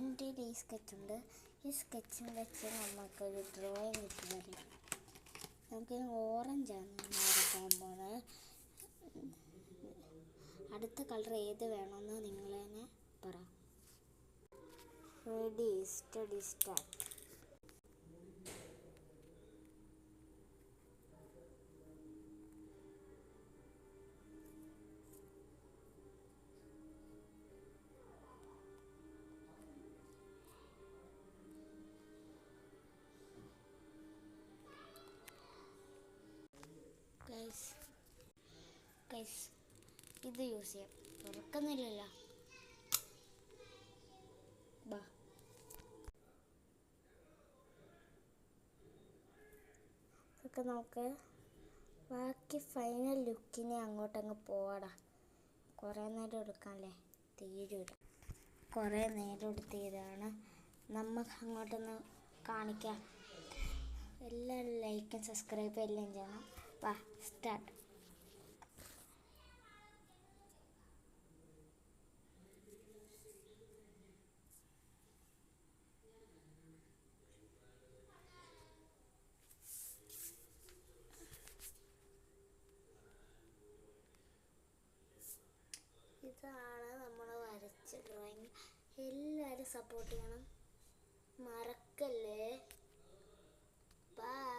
എൻ്റെ ഈ സ്കെച്ചുണ്ട്. ഈ സ്കെച്ചും വെച്ച് നമുക്കൊരു ഡ്രോയിങ് ഇട്ട് തരാം. നമുക്ക് ഓറഞ്ചാണ് വരയ്ക്കാൻ പോകുന്നത്. അടുത്ത കളർ ഏത് വേണമെന്ന് നിങ്ങൾ തന്നെ പറ. Ready, study, start. ഗൈസ് ഇത് യൂസ് ചെയ്യാം. തുറക്കുന്നില്ലല്ലോ. ബാ, ഇതൊക്കെ നമുക്ക് ബാക്കി ഫൈനൽ ലുക്കിനെ അങ്ങോട്ടങ്ങ് പോവാടാ. കുറേ നേരം എടുക്കാമല്ലേ, തീരൂല. കുറേ നേരം എടുത്തതാണ് നമുക്ക് അങ്ങോട്ടൊന്ന് കാണിക്കാം. എല്ലാവരും ലൈക്കും സബ്സ്ക്രൈബും എല്ലാം ചെയ്യണം. വാ, സ്റ്റാർട്ട്. ഇതാണ് നമ്മൾ വരച്ച ഡ്രോയിങ്. എല്ലാവരും സപ്പോർട്ട് ചെയ്യണം, മറക്കല്ലേ. ബൈ.